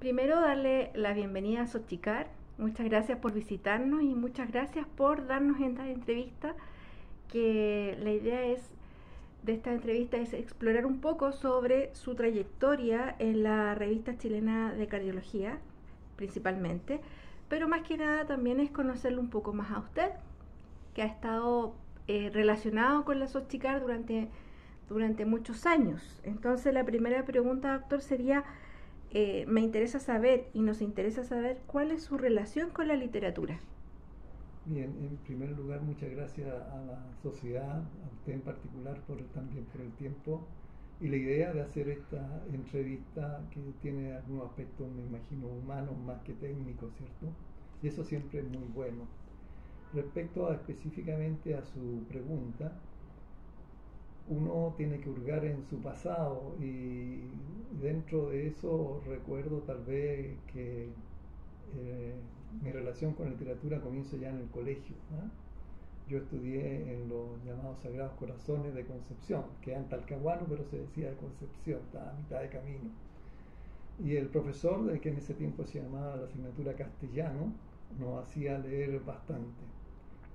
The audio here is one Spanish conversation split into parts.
Primero, darle la bienvenida a Xochicar. Muchas gracias por visitarnos y muchas gracias por darnos esta entrevista, que la idea de esta entrevista es explorar un poco sobre su trayectoria en la revista chilena de cardiología, principalmente, pero más que nada también es conocerlo un poco más a usted, que ha estado relacionado con la Xochicar durante muchos años. Entonces, la primera pregunta, doctor, sería, me interesa saber y nos interesa saber cuál es su relación con la literatura. Bien, en primer lugar, muchas gracias a la sociedad, a usted en particular, también por el tiempo y la idea de hacer esta entrevista que tiene algunos aspectos, me imagino, humanos más que técnicos, ¿cierto? Y eso siempre es muy bueno. Respecto específicamente a su pregunta, uno tiene que hurgar en su pasado y dentro de eso recuerdo tal vez que eh, mi relación con la literatura comienza ya en el colegio, ¿no? Yo estudié en los llamados Sagrados Corazones de Concepción, que era en Talcahuano, pero se decía de Concepción, estaba a mitad de camino. Y el profesor, que en ese tiempo se llamaba la asignatura castellano, nos hacía leer bastante.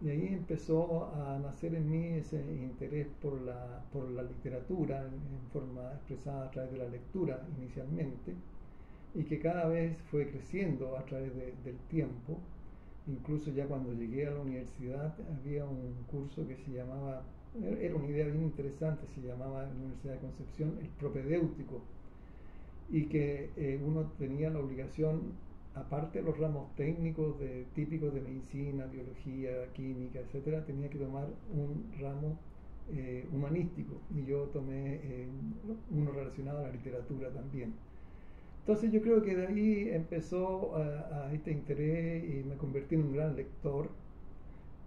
Y ahí empezó a nacer en mí ese interés por la literatura en forma expresada a través de la lectura inicialmente, y que cada vez fue creciendo a través del tiempo. Incluso ya cuando llegué a la universidad había un curso que se llamaba, era una idea bien interesante, se llamaba en la Universidad de Concepción el propedéutico, y que uno tenía la obligación, aparte de los ramos técnicos típicos de medicina, biología, química, etcétera, tenía que tomar un ramo humanístico, y yo tomé uno relacionado a la literatura también. Entonces yo creo que de ahí empezó a este interés y me convertí en un gran lector,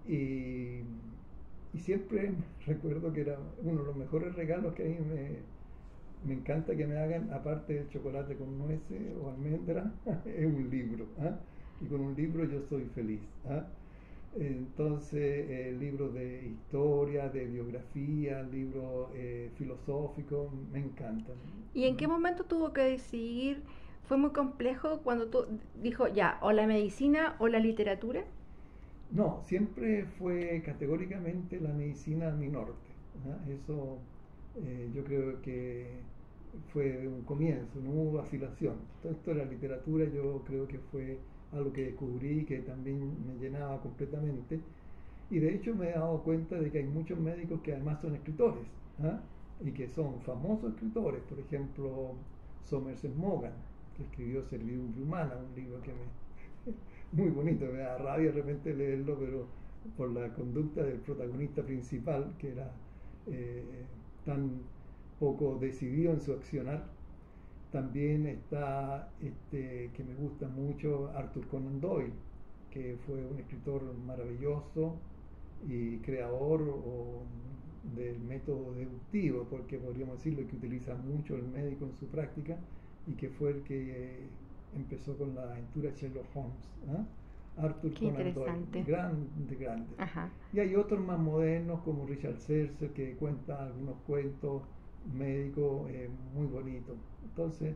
y, y siempre recuerdo que era uno de los mejores regalos que a mí me encanta que me hagan, aparte del chocolate con nueces o almendra, es un libro, ¿eh? Y con un libro yo soy feliz, ¿eh? Entonces, libros de historia, de biografía, libros filosóficos, me encantan. ¿Y en qué momento tuvo que decidir? ¿Fue muy complejo cuando dijo ya, o la medicina o la literatura? No, siempre fue categóricamente la medicina mi norte, ¿eh? Eso yo creo que fue de un comienzo, no hubo vacilación. Todo esto de la literatura yo creo que fue algo que descubrí que también me llenaba completamente. Y de hecho me he dado cuenta de que hay muchos médicos que además son escritores, ¿ah? Y que son famosos escritores. Por ejemplo, Somerset Maugham, que escribió Servidumbre Humana, un libro que muy bonito, me da rabia de repente leerlo, pero por la conducta del protagonista principal, que era tan poco decidido en su accionar. También está que me gusta mucho, Arthur Conan Doyle, que fue un escritor maravilloso y creador del método deductivo, porque podríamos decirlo que utiliza mucho el médico en su práctica, y que fue el que empezó con la aventura Sherlock Holmes, ¿eh? Arthur Qué Conan Doyle, interesante. grande, grande. Ajá. Y hay otros más modernos como Richard Sercer, que cuenta algunos cuentos médicos muy bonitos. Entonces,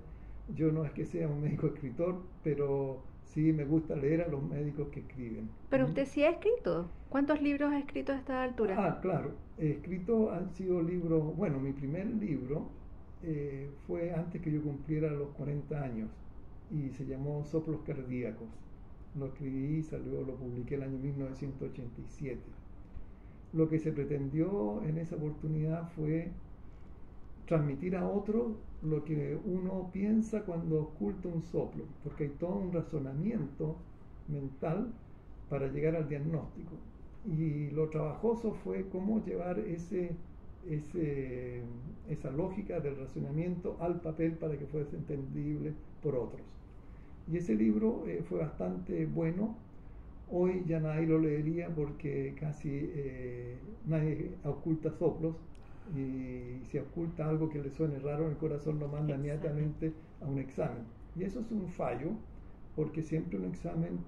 yo no es que sea un médico escritor, pero sí me gusta leer a los médicos que escriben. Pero usted sí ha escrito. ¿Cuántos libros ha escrito a esta altura? Ah, claro, he escrito, han sido libros, bueno, mi primer libro fue antes que yo cumpliera los 40 años y se llamó Soplos Cardíacos. Lo escribí, salió, lo publiqué el año 1987. Lo que se pretendió en esa oportunidad fue transmitir a otro lo que uno piensa cuando oculta un soplo, porque hay todo un razonamiento mental para llegar al diagnóstico. Y lo trabajoso fue cómo llevar esa lógica del razonamiento al papel para que fuese entendible por otros. Y ese libro fue bastante bueno. Hoy ya nadie lo leería porque casi nadie oculta soplos, y si oculta algo que le suene raro en el corazón lo manda inmediatamente a un examen. Y eso es un fallo, porque siempre un examen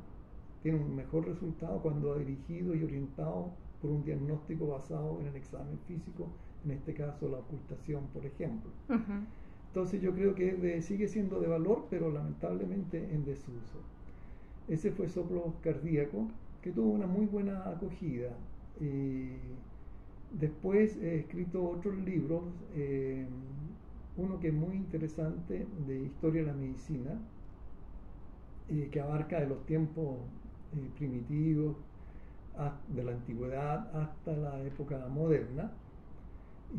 tiene un mejor resultado cuando va dirigido y orientado por un diagnóstico basado en el examen físico, en este caso la ocultación, por ejemplo. Uh-huh. Entonces yo creo que sigue siendo de valor, pero lamentablemente en desuso. Ese fue Soplo Cardíaco, que tuvo una muy buena acogida. Y después he escrito otros libros, uno que es muy interesante de historia de la medicina, que abarca de los tiempos primitivos, de la antigüedad hasta la época moderna.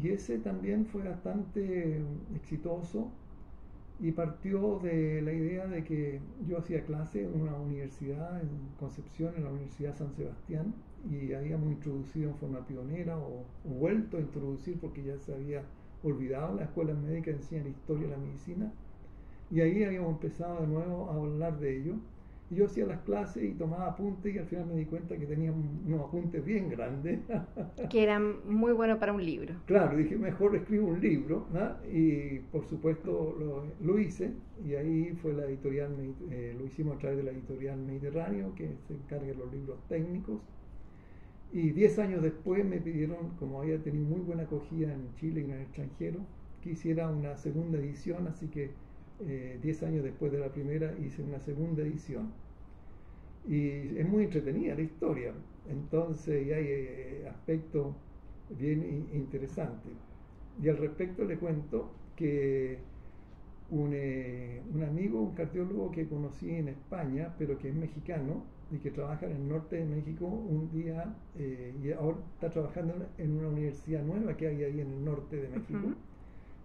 Y ese también fue bastante exitoso y partió de la idea de que yo hacía clase en una universidad en Concepción, en la Universidad San Sebastián, y habíamos introducido en forma pionera o vuelto a introducir, porque ya se había olvidado, las escuelas médicas enseñan historia de la medicina, y ahí habíamos empezado de nuevo a hablar de ello. Y yo hacía las clases y tomaba apuntes, y al final me di cuenta que tenía unos apuntes bien grandes. Que eran muy buenos para un libro. Claro, dije, mejor escribo un libro, ¿no? Y por supuesto lo hice, y ahí fue la editorial, lo hicimos a través de la editorial Mediterráneo, que se encarga de los libros técnicos. Y 10 años después me pidieron, como había tenido muy buena acogida en Chile y en el extranjero, que hiciera una segunda edición, así que 10 años después de la primera hice una segunda edición. Y es muy entretenida la historia, entonces hay aspectos bien interesantes. Y al respecto le cuento que un amigo, un cardiólogo que conocí en España, pero que es mexicano y que trabaja en el norte de México, un día, y ahora está trabajando en una universidad nueva que hay ahí en el norte de México,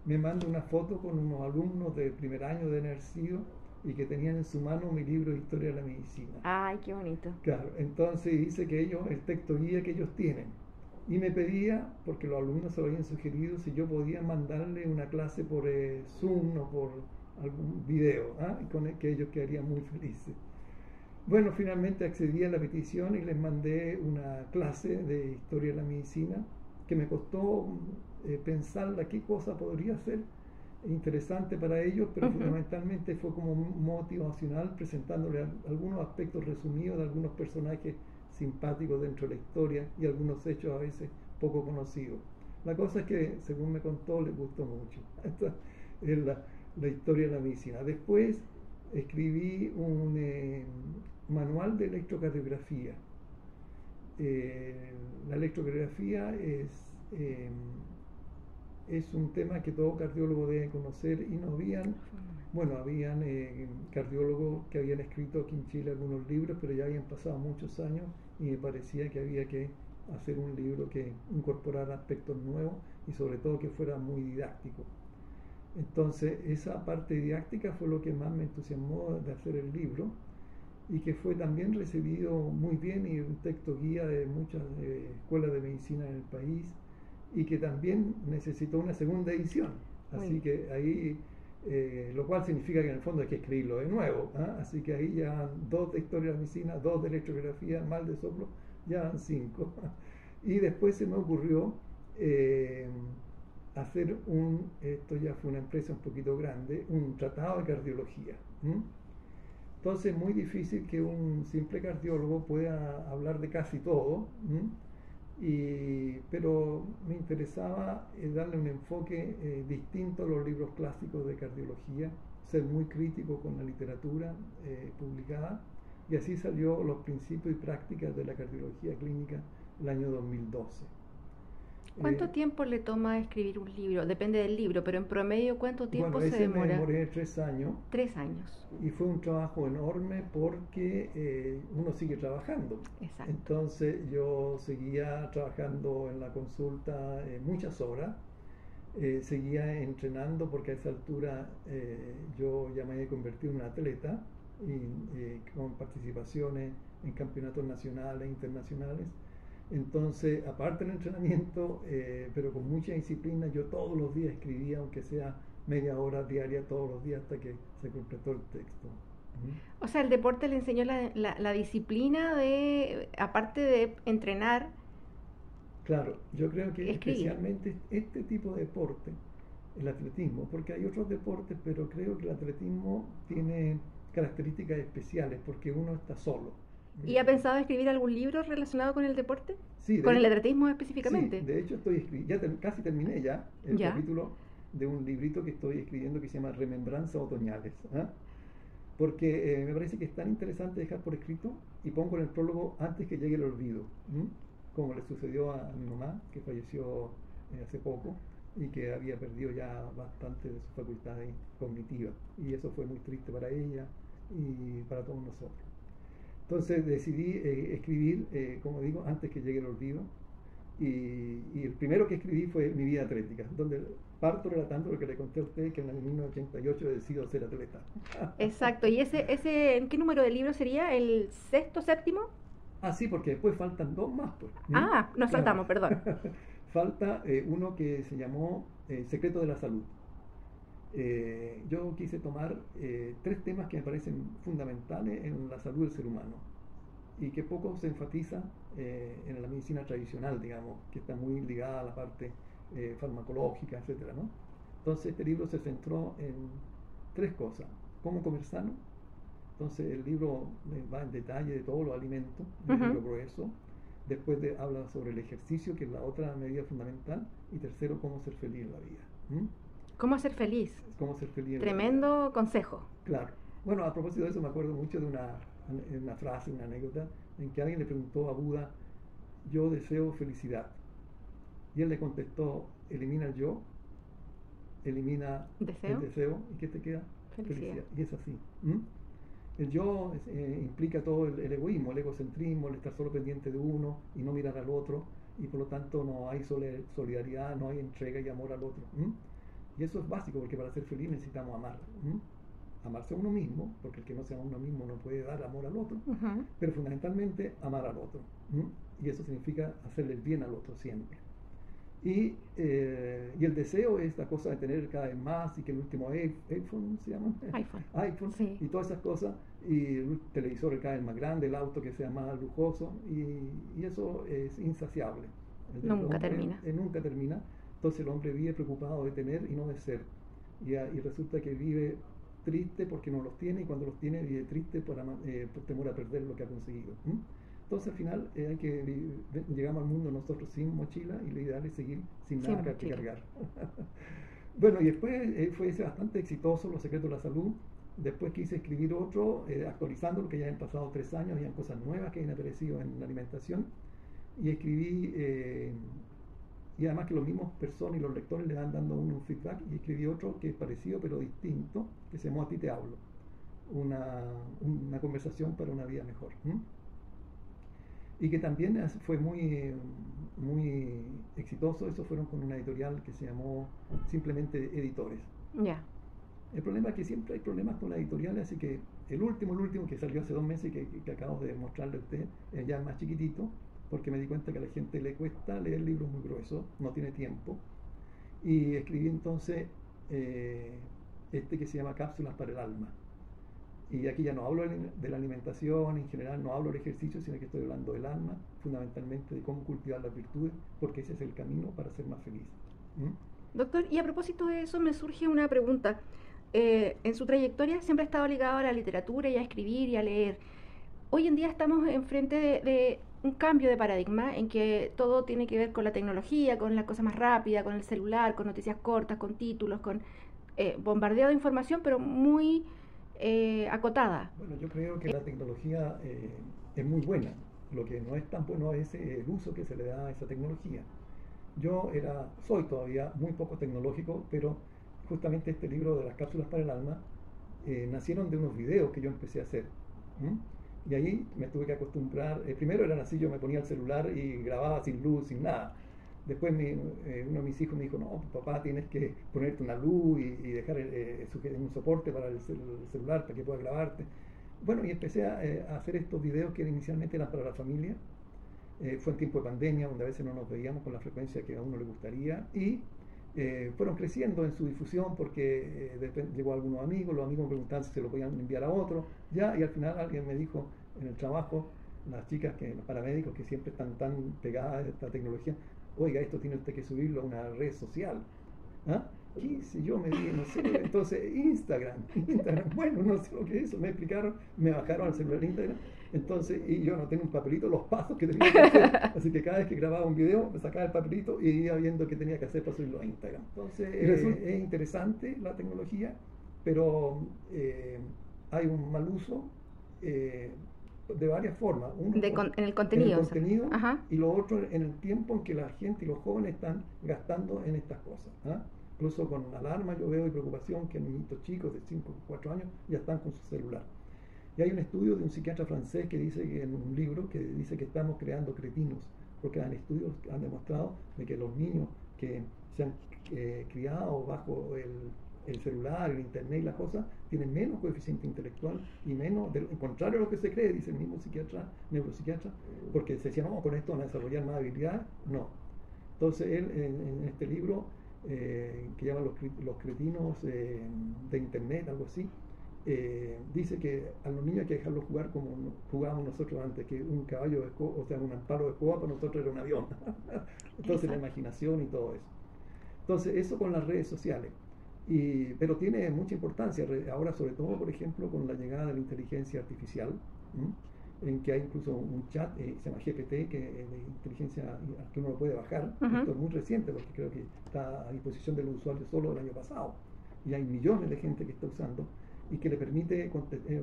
me manda una foto con unos alumnos de primer año de haber sido y que tenían en su mano mi libro de Historia de la Medicina. Ay, qué bonito. Claro, entonces dice que ellos, el texto guía que ellos tienen, y me pedía, porque los alumnos se lo habían sugerido, si yo podía mandarle una clase por Zoom o por algún video, con el que ellos quedarían muy felices. Bueno, finalmente accedí a la petición y les mandé una clase de Historia de la Medicina, que me costó pensarla qué cosa podría ser interesante para ellos, pero fundamentalmente fue como motivacional, presentándole algunos aspectos resumidos de algunos personajes simpáticos dentro de la historia y algunos hechos a veces poco conocidos. La cosa es que, según me contó, les gustó mucho. Esta es la historia de la medicina. Después escribí un manual de electrocardiografía. La electrocardiografía es un tema que todo cardiólogo debe conocer, y no habían, bueno, habían cardiólogos que habían escrito aquí en Chile algunos libros, pero ya habían pasado muchos años y me parecía que había que hacer un libro que incorporara aspectos nuevos y sobre todo que fuera muy didáctico. Entonces esa parte didáctica fue lo que más me entusiasmó de hacer el libro, y que fue también recibido muy bien, y un texto guía de muchas escuelas de medicina en el país, y que también necesitó una segunda edición. Así que ahí, lo cual significa que en el fondo hay que escribirlo de nuevo, así que ahí ya 2 de historia de la medicina, 2 de electrocardiografía, más de soplo, ya van 5. Y después se me ocurrió hacer esto ya fue una empresa un poquito grande, un tratado de cardiología. Entonces es muy difícil que un simple cardiólogo pueda hablar de casi todo, pero me interesaba darle un enfoque distinto a los libros clásicos de cardiología, ser muy crítico con la literatura publicada, y así salió Los principios y prácticas de la cardiología clínica el año 2012. ¿Cuánto tiempo le toma escribir un libro? Depende del libro, pero en promedio, ¿cuánto tiempo se demora? Me demoré 3 años. 3 años. Y fue un trabajo enorme porque uno sigue trabajando. Exacto. Entonces yo seguía trabajando en la consulta muchas horas, seguía entrenando, porque a esa altura yo ya me había convertido en un atleta, con participaciones en campeonatos nacionales e internacionales. Entonces, aparte del entrenamiento, pero con mucha disciplina, yo todos los días escribía, aunque sea media hora diaria, todos los días, hasta que se completó el texto. O sea, el deporte le enseñó la disciplina de, aparte de entrenar. Claro, yo creo que escribir. Especialmente este tipo de deporte, el atletismo, porque hay otros deportes, pero creo que el atletismo tiene características especiales, porque uno está solo. ¿Y ha pensado escribir algún libro relacionado con el deporte? Sí, ¿Con el atletismo específicamente? Sí, de hecho estoy casi terminé ya el capítulo de un librito que estoy escribiendo que se llama Remembranzas Otoñales. ¿Ah? Porque me parece que es tan interesante dejar por escrito, y pongo en el prólogo antes que llegue el olvido, ¿m? Como le sucedió a mi mamá, que falleció hace poco y que había perdido ya bastante de sus facultades cognitivas, y eso fue muy triste para ella y para todos nosotros. Entonces decidí escribir, como digo, antes que llegue el olvido, y el primero que escribí fue Mi vida atlética, donde parto relatando lo que le conté a usted, que en el 1988 decido ser atleta. Exacto, ¿y ese en qué número de libro sería? ¿El sexto, séptimo? Ah, sí, porque después faltan dos más, pues. Ah, nos Claro. saltamos, perdón. Falta uno que se llamó Secreto de la Salud. Yo quise tomar tres temas que me parecen fundamentales en la salud del ser humano y que poco se enfatiza en la medicina tradicional, digamos, que está muy ligada a la parte farmacológica, etcétera, ¿no? Entonces este libro se centró en tres cosas: cómo comer sano. Entonces el libro va en detalle de todos los alimentos, un libro grueso. Después habla sobre el ejercicio, que es la otra medida fundamental. Y tercero, cómo ser feliz en la vida. ¿Cómo ser feliz? Cómo ser feliz en Tremendo la vida. consejo. Claro. Bueno, a propósito de eso me acuerdo mucho de una frase, una anécdota, en que alguien le preguntó a Buda: yo deseo felicidad. Y él le contestó: elimina el yo, elimina ¿Deseo? el deseo, ¿y qué te queda? Felicidad. Y es así. El yo implica todo el egoísmo, el egocentrismo, el estar solo pendiente de uno y no mirar al otro, y por lo tanto no hay solidaridad, no hay entrega y amor al otro. Y eso es básico, porque para ser feliz necesitamos amar. Amarse a uno mismo, porque el que no se ama a uno mismo no puede dar amor al otro, pero fundamentalmente amar al otro. Y eso significa hacerle el bien al otro siempre. Y el deseo es la cosa de tener cada vez más, y que el último iPhone, ¿se llama? iPhone, sí. Y todas esas cosas, y el televisor cada vez más grande, el auto que sea más lujoso, y eso es insaciable. Nunca termina. Nunca termina. Entonces el hombre vive preocupado de tener y no de ser, y resulta que vive triste porque no los tiene, y cuando los tiene vive triste por temor a perder lo que ha conseguido. Entonces al final llegamos al mundo nosotros sin mochila, y lo ideal es seguir sin nada que cargar. Bueno, y después fue bastante exitoso Los secretos de la salud. Después quise escribir otro, actualizando lo que ya han pasado 3 años, habían cosas nuevas que han aparecido en la alimentación, y escribí, y además que los mismos personas y los lectores le van dando un feedback, y escribí otro que es parecido pero distinto, que se llamó A ti te hablo, una conversación para una vida mejor. Y que también fue muy, muy exitoso. Eso fueron con una editorial que se llamó simplemente Editores. Ya. El problema es que siempre hay problemas con las editoriales, así que el último que salió hace 2 meses, que acabo de mostrarle a usted, ya es más chiquitito, porque me di cuenta que a la gente le cuesta leer libros muy gruesos, no tiene tiempo, y escribí entonces este que se llama Cápsulas para el alma. Y aquí ya no hablo de la alimentación en general, no hablo del ejercicio, sino que estoy hablando del alma, fundamentalmente de cómo cultivar las virtudes, porque ese es el camino para ser más feliz. Doctor, y a propósito de eso me surge una pregunta. En su trayectoria siempre ha estado ligado a la literatura y a escribir y a leer. Hoy en día estamos enfrente de un cambio de paradigma en que todo tiene que ver con la tecnología, con la cosa más rápida, con el celular, con noticias cortas, con títulos, con bombardeo de información, pero muy acotada. Bueno, yo creo que la tecnología es muy buena. Lo que no es tan bueno es el uso que se le da a esa tecnología. Soy todavía muy poco tecnológico, pero justamente este libro de las cápsulas para el alma nacieron de unos videos que yo empecé a hacer. Y ahí me tuve que acostumbrar. Primero eran así, yo me ponía el celular y grababa sin luz, sin nada. Después uno de mis hijos me dijo: no, papá, tienes que ponerte una luz y dejar un soporte para el celular para que pueda grabarte. Bueno, y empecé a hacer estos videos que inicialmente eran para la familia. Fue en tiempo de pandemia, donde a veces no nos veíamos con la frecuencia que a uno le gustaría, y fueron creciendo en su difusión, porque llegó a algunos amigos, los amigos me preguntaban si se lo podían enviar a otros, y al final alguien me dijo en el trabajo, las chicas, los paramédicos que siempre están tan pegadas a esta tecnología: oiga, esto tiene usted que subirlo a una red social. ¿qué sé yo? Me di, no sé, entonces Instagram, bueno, no sé lo que es eso, me explicaron, me bajaron al celular Instagram, entonces, y yo no tenía un papelito, los pasos que tenía que hacer, así que cada vez que grababa un video, me sacaba el papelito y iba viendo qué tenía que hacer para subirlo a Instagram. Entonces, es interesante la tecnología, pero hay un mal uso eh, de varias formas. Uno en el en el contenido. contenido, Ajá. y lo otro en el tiempo en que la gente y los jóvenes están gastando en estas cosas. ¿Ah? Incluso con alarma yo veo y preocupación que niñitos chicos de 5 o 4 años ya están con su celular. Y hay un estudio de un psiquiatra francés que dice que en un libro que dice que estamos creando cretinos, porque han estudios que han demostrado de que los niños que se han criado bajo el celular, el internet y las cosas, tienen menos coeficiente intelectual y menos, al contrario a lo que se cree, dice el mismo psiquiatra, neuropsiquiatra, porque se decía, no, con esto van a desarrollar más habilidades. No. Entonces él en este libro, que llama los cretinos de internet, algo así, dice que a los niños hay que dejarlos jugar como jugábamos nosotros antes, que un caballo de escoba, o sea, un palo de escoba para nosotros era un avión. Entonces la imaginación y todo eso. Entonces eso con las redes sociales. Pero tiene mucha importancia ahora, sobre todo, por ejemplo, con la llegada de la inteligencia artificial, en que hay incluso un chat, se llama GPT, que de inteligencia que uno lo puede bajar. Esto es muy reciente porque creo que está a disposición de los usuarios solo el año pasado, y hay millones de gente que está usando, y que le permite,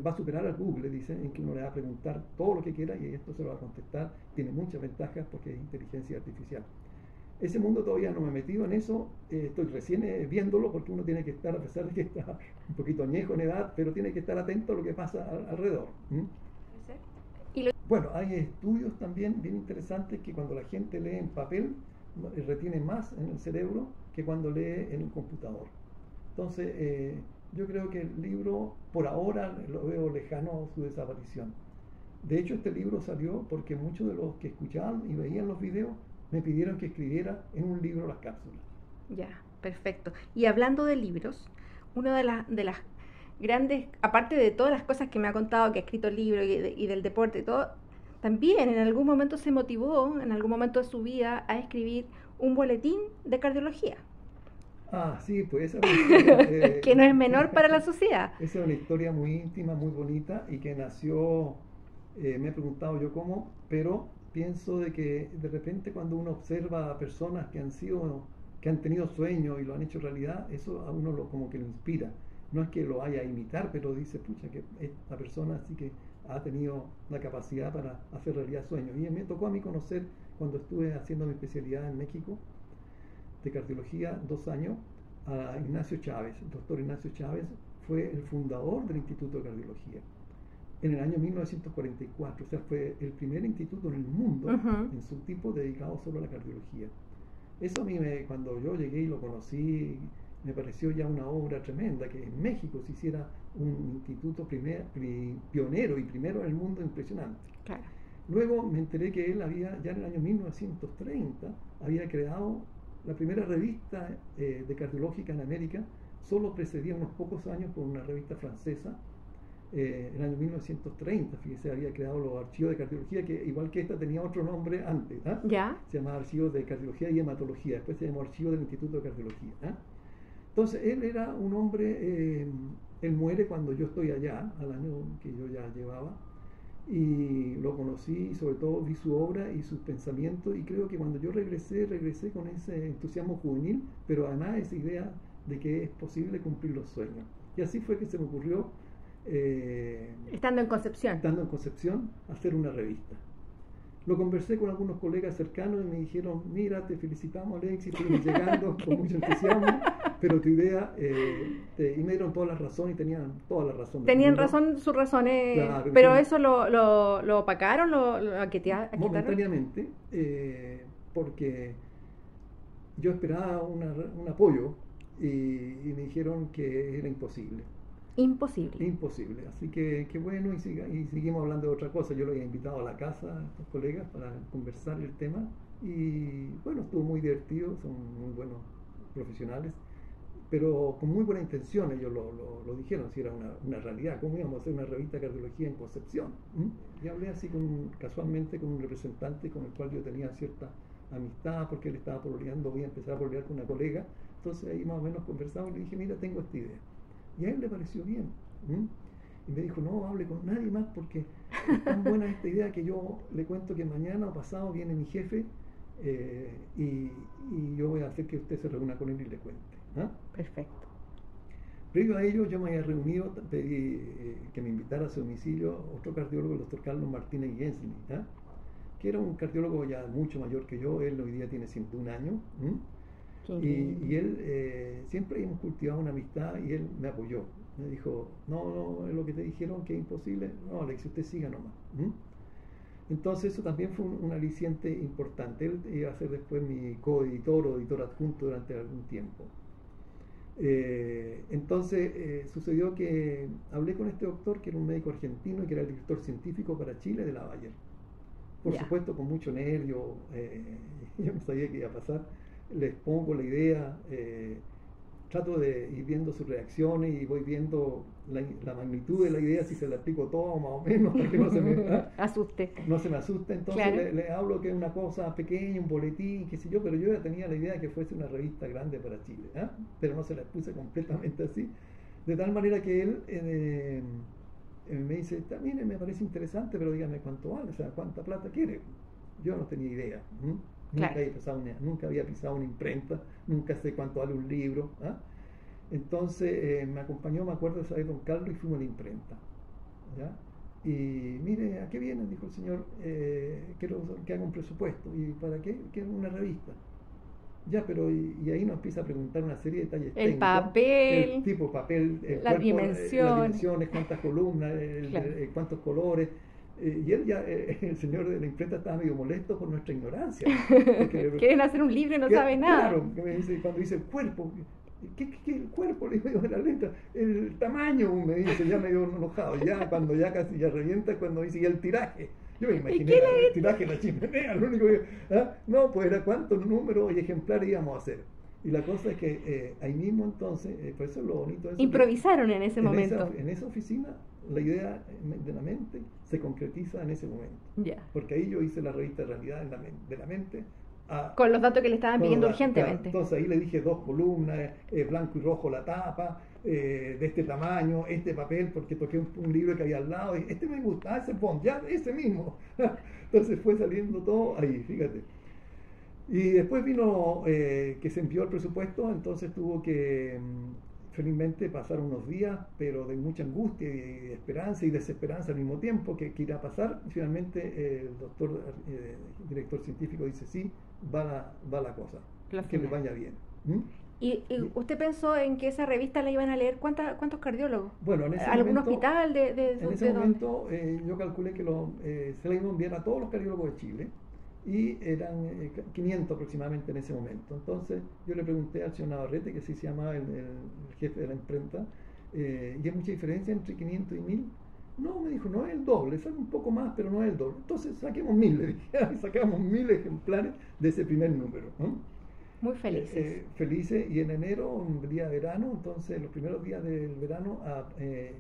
va a superar al Google, dice, en que uno le va a preguntar todo lo que quiera y esto se lo va a contestar. Tiene muchas ventajas porque es inteligencia artificial. Ese mundo todavía no me he metido en eso, estoy recién viéndolo, porque uno tiene que estar, a pesar de que está un poquito añejo en edad, pero tiene que estar atento a lo que pasa alrededor. Bueno, hay estudios también bien interesantes que cuando la gente lee en papel retiene más en el cerebro que cuando lee en el computador. Entonces, yo creo que el libro, por ahora, lo veo lejano su desaparición. De hecho, este libro salió porque muchos de los que escuchaban y veían los videos me pidieron que escribiera en un libro las cápsulas. Ya, perfecto. Y hablando de libros, una de las grandes, aparte de todas las cosas que me ha contado, que ha escrito el libro y del deporte y todo, también en algún momento se motivó, en algún momento de su vida, a escribir un boletín de cardiología. Ah, sí, pues esa es una historia, que no es menor para la sociedad. Esa es una historia muy íntima, muy bonita, y que nació, me he preguntado yo cómo, pero pienso de que de repente cuando uno observa a personas que han tenido sueños y lo han hecho realidad, eso a uno como que lo inspira. No es que lo vaya a imitar, pero dice, pucha, que esta persona sí que ha tenido la capacidad para hacer realidad sueños. Y me tocó a mí conocer, cuando estuve haciendo mi especialidad en México, de cardiología, 2 años, a Ignacio Chávez. El doctor Ignacio Chávez fue el fundador del Instituto de Cardiología en el año 1944, o sea, fue el primer instituto en el mundo en su tipo dedicado solo a la cardiología. Eso a mí, cuando yo llegué y lo conocí, me pareció ya una obra tremenda, que en México se hiciera un instituto pionero y primero en el mundo, impresionante. Claro. Luego me enteré que él ya en el año 1930, había creado la primera revista de cardiológica en América. Solo precedía unos pocos años por una revista francesa. En el año 1930, fíjese, había creado los archivos de cardiología, que igual que esta tenía otro nombre antes. ¿Ya? Se llamaba Archivos de Cardiología y Hematología, después se llamó Archivo del Instituto de Cardiología. Entonces él era un hombre, él muere cuando yo estoy allá, al año que yo ya llevaba, y lo conocí, y sobre todo vi su obra y sus pensamientos, y creo que cuando yo regresé con ese entusiasmo juvenil, pero además esa idea de que es posible cumplir los sueños. Y así fue que se me ocurrió, estando en Concepción, hacer una revista. Lo conversé con algunos colegas cercanos y me dijeron, mira, te felicitamos, Alexis, estuvimos llegando con mucho entusiasmo, pero tu idea, y me dieron toda la razón, y tenían toda la razón. Tenían razón, sus razones, claro, pero eso lo opacaron, lo quitaron. Momentáneamente, porque yo esperaba un apoyo, y me dijeron que era imposible. Imposible. Así que bueno, y seguimos hablando de otra cosa. Yo lo había invitado a la casa a estos colegas para conversar el tema, y bueno, estuvo muy divertido, son muy buenos profesionales, pero con muy buena intención. Ellos lo dijeron, si era una realidad, ¿cómo íbamos a hacer una revista de cardiología en Concepción? Y hablé así casualmente con un representante con el cual yo tenía cierta amistad, porque él estaba pololeando, voy a empezar a pololear con una colega, Entonces ahí más o menos conversamos y le dije, mira, tengo esta idea. Y a él le pareció bien. Y me dijo, no hable con nadie más porque es tan buena esta idea que yo le cuento que mañana o pasado viene mi jefe y yo voy a hacer que usted se reúna con él y le cuente. Perfecto. Previo a ello, yo me había reunido, pedí que me invitara a su domicilio otro cardiólogo, el doctor Carlos Martínez Gensli, que era un cardiólogo ya mucho mayor que yo. Él hoy día tiene 101 años. Y él, siempre hemos cultivado una amistad y él me apoyó. Me dijo, no, es lo que te dijeron que es imposible. No, Alex, usted siga nomás. Entonces eso también fue un aliciente importante. Él iba a ser después mi coeditor o editor adjunto durante algún tiempo. Entonces sucedió que hablé con este doctor, que era un médico argentino y que era el director científico para Chile de la Bayer. Por supuesto, con mucho nervio, yo no sabía qué iba a pasar. Les pongo la idea, trato de ir viendo sus reacciones y voy viendo la magnitud de la idea, si se la explico todo más o menos, para que no se me asuste. No se me asuste. Entonces claro, le hablo que es una cosa pequeña, un boletín, qué sé yo, pero yo ya tenía la idea de que fuese una revista grande para Chile, pero no se la puse completamente así, de tal manera que él me dice, también me parece interesante, pero dígame cuánto vale, o sea, cuánta plata quiere. Yo no tenía idea. Claro. Nunca había pisado una imprenta, nunca sé cuánto vale un libro. Entonces me acompañó, me acuerdo de saber don Carlos, y fuimos a la imprenta. ¿Ya? Y mire, ¿a qué viene? Dijo el señor, quiero que haga un presupuesto. ¿Y para qué? Quiero una revista. Ya, pero y ahí nos empieza a preguntar una serie de detalles técnicos. El papel, el tipo de papel, el las cuerpo, dimensiones. Las dimensiones, cuántas columnas, Claro. Cuántos colores. Y él ya, el señor de la imprenta estaba medio molesto por nuestra ignorancia. Quieren hacer un libro y no sabe nada. Claro, que me dice, cuando dice el cuerpo, ¿qué el cuerpo? Le digo de la letra, el tamaño, me dice, ya medio enojado. Ya cuando ya casi ya revienta, cuando dice, y el tiraje. Yo me imaginé el tiraje de la chimenea, lo único que... No, pues era cuántos números y ejemplares íbamos a hacer. Y la cosa es que ahí mismo entonces, pues eso es lo bonito de eso. Improvisaron en ese momento. En esa oficina, la idea de la mente se concretiza en ese momento. Yeah. Porque ahí yo hice la revista de realidad de la mente. Con los datos que le estaban pidiendo urgentemente. Claro, entonces ahí le dije 2 columnas, blanco y rojo la tapa, de este tamaño, este papel, porque toqué un libro que había al lado, y este me gusta, ese Bond, ya, ese mismo. Entonces fue saliendo todo ahí, fíjate. Y después vino que se envió el presupuesto, entonces tuvo que, felizmente, pasar unos días, pero de mucha angustia y esperanza y desesperanza al mismo tiempo, que irá a pasar. Y finalmente el doctor, director científico, dice, sí, va la cosa, que le vaya bien. ¿Y usted pensó en que esa revista la iban a leer cuántos cardiólogos? Bueno, en ese ¿algún momento, hospital en ese momento yo calculé que se le iba a enviar a todos los cardiólogos de Chile, y eran 500 aproximadamente en ese momento. Entonces yo le pregunté al señor Navarrete, que sí se llamaba el jefe de la imprenta, ¿y hay mucha diferencia entre 500 y 1000? No, me dijo, no es el doble, saca un poco más, pero no es el doble. Entonces saquemos 1000, le dije, sacamos 1000 ejemplares de ese primer número. Muy felices. Felices, y en enero, un día de verano, entonces los primeros días del verano,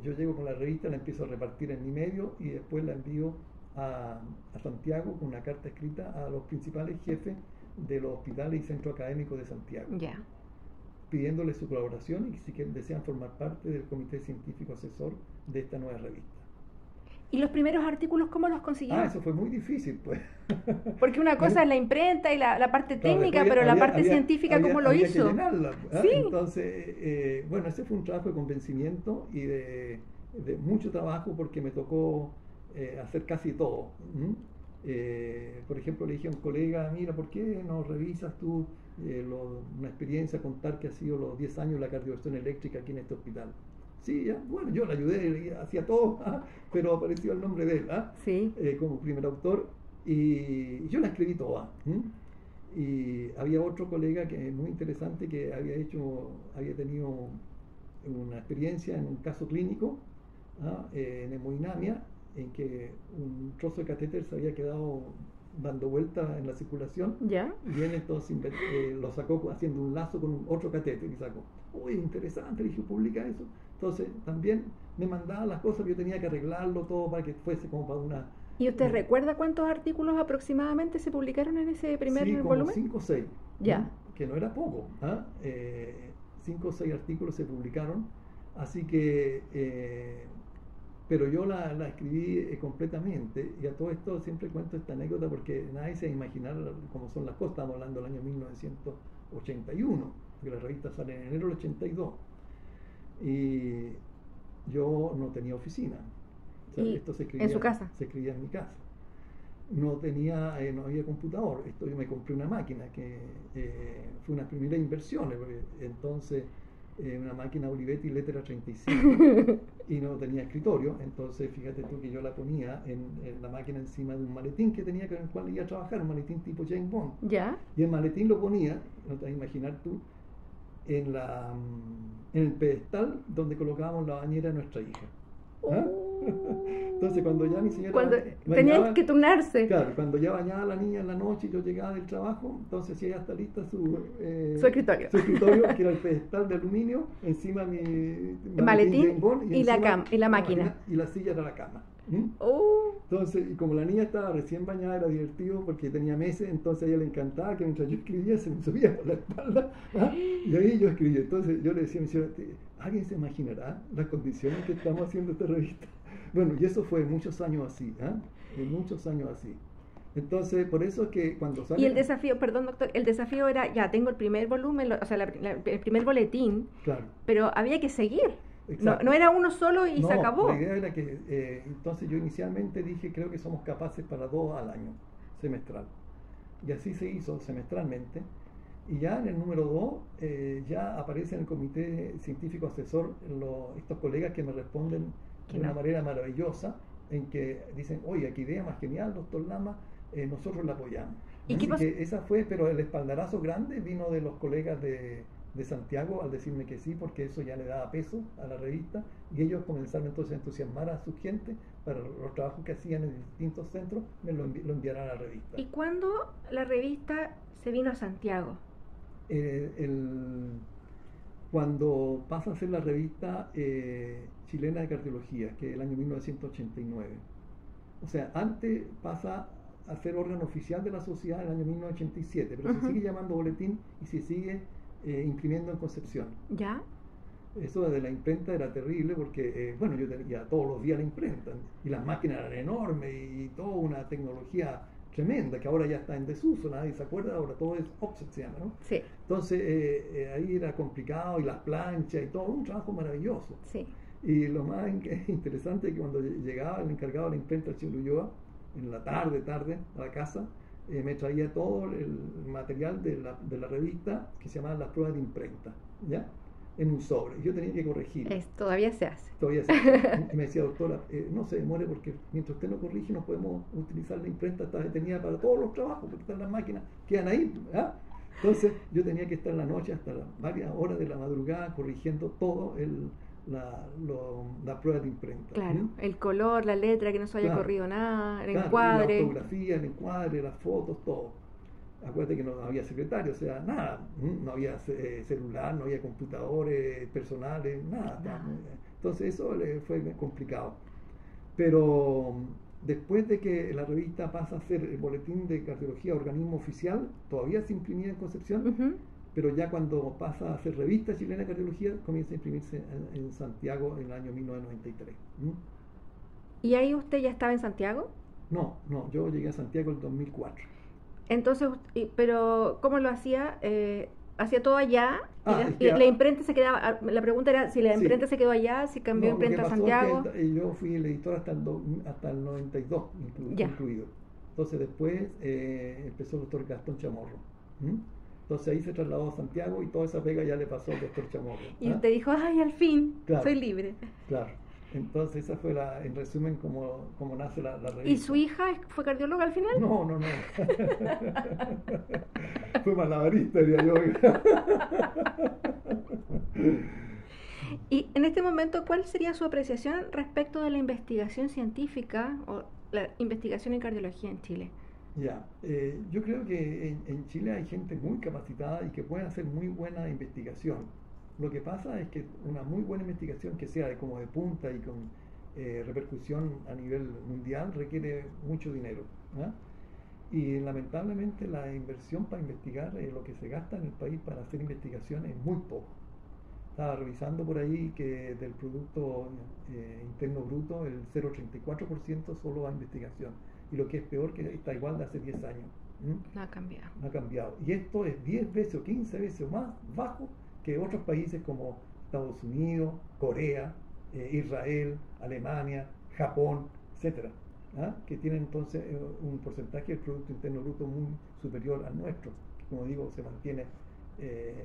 yo llego con la revista, la empiezo a repartir en mi medio y después la envío a Santiago con una carta escrita a los principales jefes de los hospitales y centros académicos de Santiago, pidiéndoles su colaboración y si desean formar parte del comité científico asesor de esta nueva revista. ¿Y los primeros artículos cómo los consiguieron? Eso fue muy difícil, pues. Porque una cosa es la imprenta y la parte técnica, pero la parte científica, ¿cómo lo hizo? Que llenarla, ¿Sí? Entonces, bueno, ese fue un trabajo de convencimiento y de mucho trabajo, porque me tocó hacer casi todo. Por ejemplo, le dije a un colega, mira, ¿por qué no revisas tú una experiencia, contar que ha sido los 10 años la cardioversión eléctrica aquí en este hospital? Sí, ya, bueno, yo le ayudé, hacía todo, pero apareció el nombre de él, sí. Como primer autor, y yo la escribí toda. Y había otro colega que es muy interesante, que había tenido una experiencia en un caso clínico, en hemodinamia, en que un trozo de catéter se había quedado dando vuelta en la circulación, ¿ya? Y él entonces lo sacó haciendo un lazo con otro catéter y sacó. Uy, interesante, le dije, publica eso. Entonces también me mandaba las cosas, yo tenía que arreglarlo todo para que fuese como para una... ¿Y usted recuerda cuántos artículos aproximadamente se publicaron en ese primer volumen? 5 o 6. Ya. que no era poco. 5 o 6 artículos se publicaron, así que, pero yo la escribí completamente, y a todo esto siempre cuento esta anécdota porque nadie se va a imaginar cómo son las cosas. Estamos hablando del año 1981, porque la revista sale en enero del 82, y yo no tenía oficina. O sea, esto se escribía, ¿en su casa? Se escribía en mi casa. No había computador. Esto yo me compré una máquina que fue una primera inversión, porque entonces una máquina Olivetti Lettera 35 y no tenía escritorio. Entonces fíjate tú que yo la ponía en la máquina encima de un maletín que tenía, con el cual iba a trabajar, un maletín tipo James Bond. ¿Ya? Y el maletín lo ponía, no te vas a imaginar tú, en el pedestal donde colocábamos la bañera de nuestra hija. Entonces cuando ya mi señora cuando bañaba, tenía que turnarse, claro, cuando ya bañaba a la niña en la noche y yo llegaba del trabajo, entonces si ella está lista su escritorio, que era el pedestal de aluminio, encima mi maletín y la máquina, y la silla era la cama. Entonces, y como la niña estaba recién bañada, era divertido porque tenía meses, entonces a ella le encantaba que mientras yo escribía se me subía por la espalda, y ahí yo escribía. Entonces yo le decía a mi señora, ¿alguien se imaginará las condiciones que estamos haciendo esta revista? Bueno, y eso fue muchos años así, muchos años así. Entonces, por eso es que cuando sale... Y el desafío, perdón doctor, el desafío era, ya tengo el primer volumen, o sea, el primer boletín, claro, pero había que seguir. No era uno solo y se acabó. La idea era que, entonces yo inicialmente dije, creo que somos capaces para 2 al año, semestral. Y así se hizo semestralmente. Y ya en el número 2, ya aparece en el comité científico asesor estos colegas que me responden de una manera maravillosa, en que dicen, oye, qué idea más genial, doctor Lama, nosotros la apoyamos. ¿Y así qué pasó? que esa fue, pero el espaldarazo grande vino de los colegas de Santiago al decirme que sí, porque eso ya le daba peso a la revista, y ellos comenzaron entonces a entusiasmar a su gente para los trabajos que hacían en distintos centros, me lo enviaran a la revista. ¿Y cuándo la revista se vino a Santiago? Cuando pasa a ser la revista chilena de cardiología, que es el año 1989. O sea, antes pasa a ser órgano oficial de la sociedad en el año 1987, pero se sigue llamando boletín y se sigue imprimiendo en Concepción. ¿Ya? Eso de la imprenta era terrible porque, bueno, yo tenía todos los días la imprenta y las máquinas eran enormes y toda una tecnología tremenda que ahora ya está en desuso, nadie se acuerda, ahora todo es offset, se llama, ¿no? Sí. Entonces ahí era complicado, y las planchas y todo, un trabajo maravilloso. Sí. Y lo más interesante es que cuando llegaba el encargado de la imprenta, el señor Ulloa, en la tarde a la casa, me traía todo el material de la revista que se llamaba Las Pruebas de Imprenta, ¿ya? En un sobre. Yo tenía que corregir. Todavía se hace. Todavía se hace. Y me decía, doctora, no se demore porque mientras usted no corrige no podemos utilizar la imprenta, está detenida para todos los trabajos porque están las máquinas, quedan ahí. Entonces yo tenía que estar en la noche hasta varias horas de la madrugada corrigiendo todo la prueba de imprenta. Claro, el color, la letra, que no se haya corrido nada, el encuadre. La fotografía, el encuadre, las fotos, todo. Acuérdate que no había secretario, o sea, nada, no había celular, no había computadores personales, nada. Entonces eso fue complicado. Pero después de que la revista pasa a ser el boletín de cardiología organismo oficial, todavía se imprimía en Concepción, pero ya cuando pasa a ser revista chilena de cardiología, comienza a imprimirse en Santiago en el año 1993. ¿Y ahí usted ya estaba en Santiago? No, yo llegué a Santiago en el 2004. Entonces, pero ¿cómo lo hacía? ¿Hacía todo allá? La imprenta se quedaba, la pregunta era si la imprenta se quedó allá, si cambió imprenta a Santiago. Yo fui el editor hasta el 92 incluido. Entonces después empezó el doctor Gastón Chamorro. Entonces ahí se trasladó a Santiago y toda esa pega ya le pasó al doctor Chamorro. Y usted dijo, ay, al fin, claro, soy libre. Claro. Entonces esa fue en resumen como nace la revista. ¿Y su hija fue cardióloga al final? No. Fue malabarista, diría yo. Y en este momento, ¿cuál sería su apreciación respecto de la investigación científica o la investigación en cardiología en Chile? Ya, yo creo que en Chile hay gente muy capacitada y que puede hacer muy buena investigación. Lo que pasa es que una muy buena investigación que sea como de punta y con repercusión a nivel mundial requiere mucho dinero. Y lamentablemente la inversión para investigar, lo que se gasta en el país para hacer investigación es muy poco. Estaba revisando por ahí que del Producto Interno Bruto el 0,34% solo va a investigación. Y lo que es peor, que está igual de hace 10 años. No ha cambiado. No ha cambiado. Y esto es 10 veces o 15 veces o más bajo que otros países como Estados Unidos, Corea, Israel, Alemania, Japón, etcétera, ¿ah? Que tienen entonces un porcentaje del Producto Interno Bruto muy superior al nuestro, que como digo se mantiene,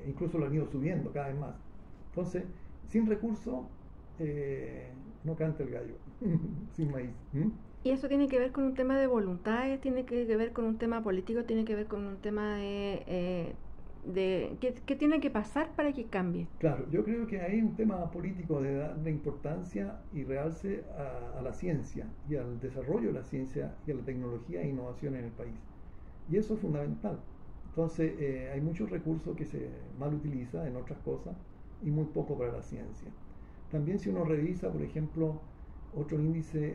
incluso lo han ido subiendo cada vez más. Entonces, sin recursos, no canta el gallo, sin maíz. Y eso tiene que ver con un tema de voluntades, tiene que ver con un tema político, tiene que ver con un tema de ¿qué tiene que pasar para que cambie? Claro, yo creo que hay un tema político de darle importancia y realce a la ciencia y al desarrollo de la ciencia y a la tecnología e innovación en el país. Y eso es fundamental. Entonces, hay muchos recursos que se mal utiliza en otras cosas y muy poco para la ciencia. También si uno revisa, por ejemplo, otro índice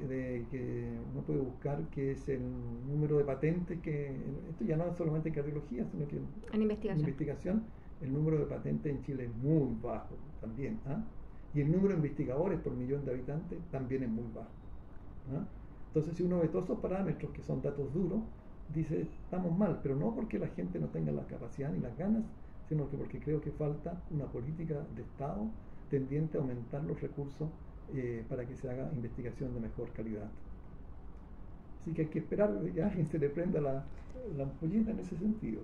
que uno puede buscar, que es el número de patentes, que esto ya no es solamente en cardiología, sino que en investigación, el número de patentes en Chile es muy bajo también, ¿ah? Y el número de investigadores por millón de habitantes también es muy bajo, ¿ah? Entonces, si uno ve todos esos parámetros que son datos duros, dice, estamos mal, pero no porque la gente no tenga la capacidad ni las ganas, sino que porque creo que falta una política de Estado tendiente a aumentar los recursos para que se haga investigación de mejor calidad. Así que hay que esperar que a alguien se le prenda la ampolleta en ese sentido.